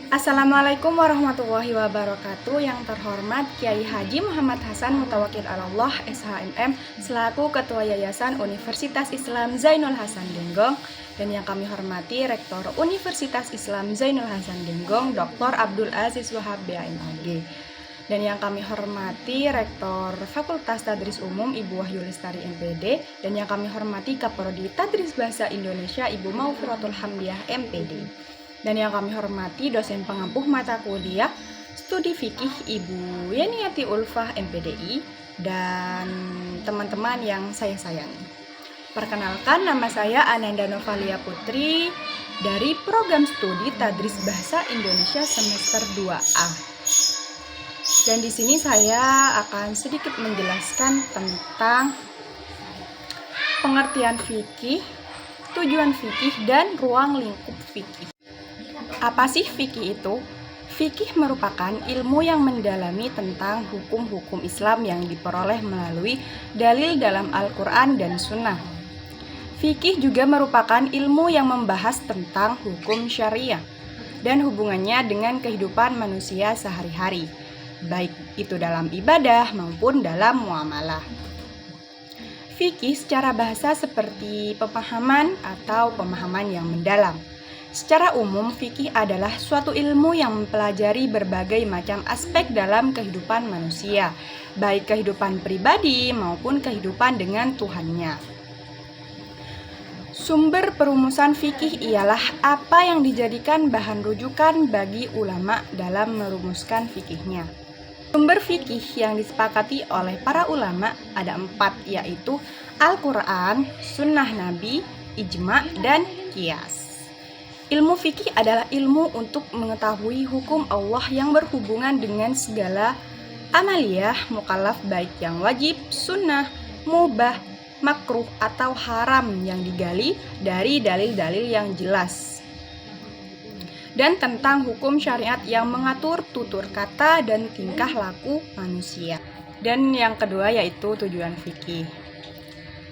Assalamualaikum warahmatullahi wabarakatuh. Yang terhormat Kiai Haji Muhammad Hasan Mutawakil Allah SHMM selaku Ketua Yayasan Universitas Islam Zainul Hasan Denggong, dan yang kami hormati Rektor Universitas Islam Zainul Hasan Denggong Dr. Abdul Aziz Wahab BAMAG, dan yang kami hormati Rektor Fakultas Tadris Umum Ibu Wahyu Lestari MPD, dan yang kami hormati Kaprodi Tadris Bahasa Indonesia Ibu Maufuratul Hamdiah MPD, dan yang kami hormati dosen pengampuh mata kuliah studi fikih Ibu Yeniati Ulfah MPDI, dan teman-teman yang saya sayangi. Perkenalkan, nama saya Ananda Novalia Putri dari program studi Tadris Bahasa Indonesia semester 2A. Dan di sini saya akan sedikit menjelaskan tentang pengertian fikih, tujuan fikih, dan ruang lingkup fikih. Apa sih fikih itu? Fikih merupakan ilmu yang mendalami tentang hukum-hukum Islam yang diperoleh melalui dalil dalam Al-Quran dan Sunnah. Fikih juga merupakan ilmu yang membahas tentang hukum syariah dan hubungannya dengan kehidupan manusia sehari-hari, baik itu dalam ibadah maupun dalam muamalah. Fikih secara bahasa seperti pemahaman atau pemahaman yang mendalam. Secara umum, fikih adalah suatu ilmu yang mempelajari berbagai macam aspek dalam kehidupan manusia, baik kehidupan pribadi maupun kehidupan dengan Tuhannya. Sumber perumusan fikih ialah apa yang dijadikan bahan rujukan bagi ulama dalam merumuskan fikihnya. Sumber fikih yang disepakati oleh para ulama ada 4, yaitu Al-Quran, Sunnah Nabi, Ijma, dan Qiyas. Ilmu fikih adalah ilmu untuk mengetahui hukum Allah yang berhubungan dengan segala amaliyah mukallaf, baik yang wajib, sunnah, mubah, makruh, atau haram yang digali dari dalil-dalil yang jelas, dan tentang hukum syariat yang mengatur tutur kata dan tingkah laku manusia. Dan yang kedua yaitu tujuan fikih.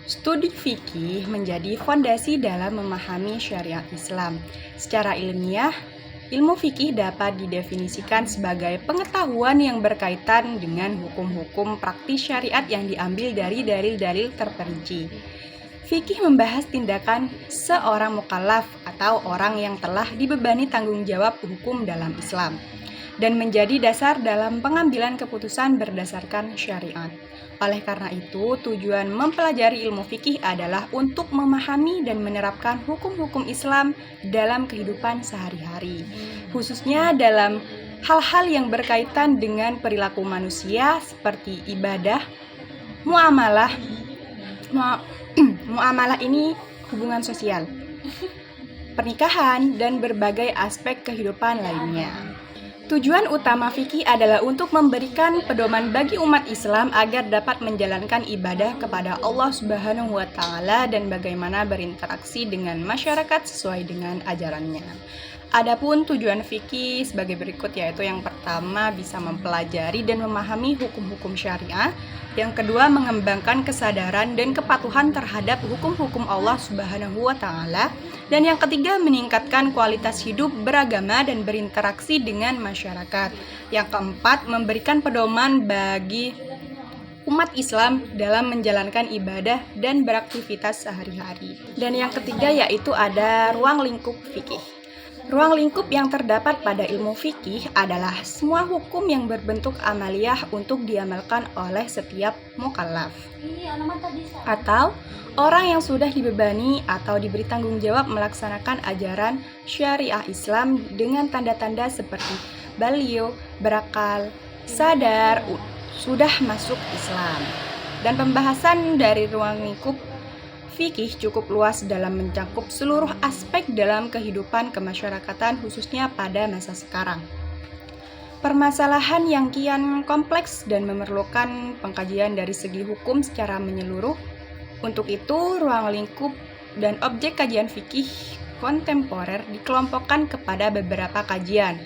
Studi fikih menjadi fondasi dalam memahami syariat Islam. Secara ilmiah, ilmu fikih dapat didefinisikan sebagai pengetahuan yang berkaitan dengan hukum-hukum praktis syariat yang diambil dari dalil-dalil terperinci. Fikih membahas tindakan seorang mukallaf atau orang yang telah dibebani tanggung jawab hukum dalam Islam, dan menjadi dasar dalam pengambilan keputusan berdasarkan syariat. Oleh karena itu, tujuan mempelajari ilmu fikih adalah untuk memahami dan menerapkan hukum-hukum Islam dalam kehidupan sehari-hari, khususnya dalam hal-hal yang berkaitan dengan perilaku manusia seperti ibadah, muamalah. Muamalah ini hubungan sosial, pernikahan, dan berbagai aspek kehidupan lainnya. Tujuan utama fikih adalah untuk memberikan pedoman bagi umat Islam agar dapat menjalankan ibadah kepada Allah Subhanahu wa Ta'ala dan bagaimana berinteraksi dengan masyarakat sesuai dengan ajarannya. Adapun tujuan fikih sebagai berikut, yaitu yang pertama bisa mempelajari dan memahami hukum-hukum syariah, yang kedua mengembangkan kesadaran dan kepatuhan terhadap hukum-hukum Allah Subhanahu wa Ta'ala, dan yang ketiga meningkatkan kualitas hidup beragama dan berinteraksi dengan masyarakat. Yang keempat memberikan pedoman bagi umat Islam dalam menjalankan ibadah dan beraktivitas sehari-hari. Dan yang ketiga yaitu ada ruang lingkup fikih. Ruang lingkup yang terdapat pada ilmu fikih adalah semua hukum yang berbentuk amaliyah untuk diamalkan oleh setiap mukallaf atau orang yang sudah dibebani atau diberi tanggung jawab melaksanakan ajaran syariah Islam dengan tanda-tanda seperti baligh, berakal, sadar, sudah masuk Islam. Dan pembahasan dari ruang lingkup fikih cukup luas dalam mencakup seluruh aspek dalam kehidupan kemasyarakatan, khususnya pada masa sekarang. Permasalahan yang kian kompleks dan memerlukan pengkajian dari segi hukum secara menyeluruh. Untuk itu, ruang lingkup dan objek kajian fikih kontemporer dikelompokkan kepada beberapa kajian.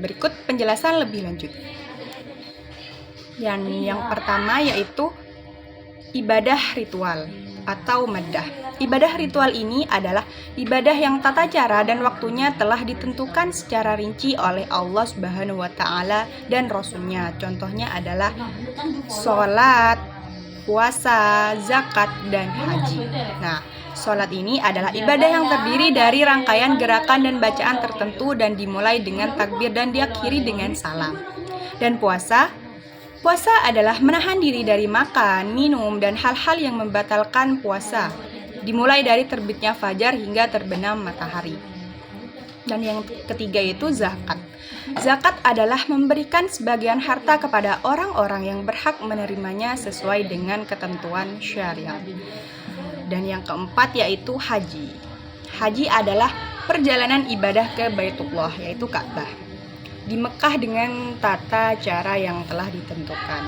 Berikut penjelasan lebih lanjut. Yang pertama yaitu ibadah ritual atau maddah. Ibadah ritual ini adalah ibadah yang tata cara dan waktunya telah ditentukan secara rinci oleh Allah Subhanahu wa taala dan Rasulnya. Contohnya adalah sholat, puasa, zakat, dan haji. Nah, sholat ini adalah ibadah yang terdiri dari rangkaian gerakan dan bacaan tertentu dan dimulai dengan takbir dan diakhiri dengan salam. Dan puasa adalah menahan diri dari makan, minum, dan hal-hal yang membatalkan puasa, dimulai dari terbitnya fajar hingga terbenam matahari. Dan yang ketiga itu zakat. Zakat adalah memberikan sebagian harta kepada orang-orang yang berhak menerimanya sesuai dengan ketentuan syariat. Dan yang keempat yaitu haji. Haji adalah perjalanan ibadah ke Baitullah, yaitu Ka'bah, di Mekah dengan tata cara yang telah ditentukan.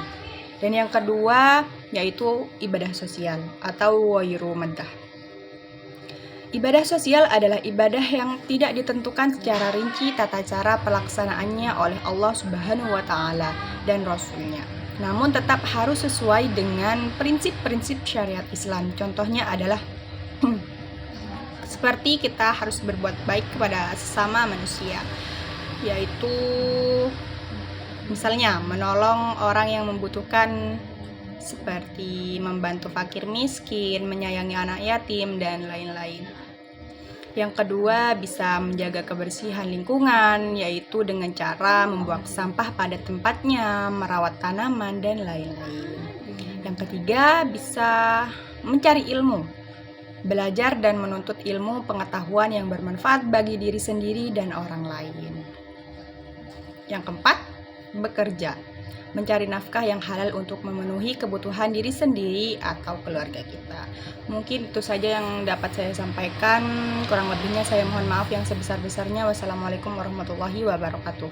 Dan yang kedua yaitu ibadah sosial atau wairu maddah. Ibadah sosial adalah ibadah yang tidak ditentukan secara rinci tata cara pelaksanaannya oleh Allah Subhanahu wa taala dan Rasulnya. Namun tetap harus sesuai dengan prinsip-prinsip syariat Islam. Contohnya adalah seperti kita harus berbuat baik kepada sesama manusia, yaitu misalnya menolong orang yang membutuhkan seperti membantu fakir miskin, menyayangi anak yatim, dan lain-lain. Yang kedua bisa menjaga kebersihan lingkungan, yaitu dengan cara membuang sampah pada tempatnya, merawat tanaman, dan lain-lain. Yang ketiga bisa mencari ilmu, belajar dan menuntut ilmu pengetahuan yang bermanfaat bagi diri sendiri dan orang lain. Yang keempat, bekerja, mencari nafkah yang halal untuk memenuhi kebutuhan diri sendiri atau keluarga kita. Mungkin itu saja yang dapat saya sampaikan. Kurang lebihnya saya mohon maaf yang sebesar-besarnya. Wassalamualaikum warahmatullahi wabarakatuh.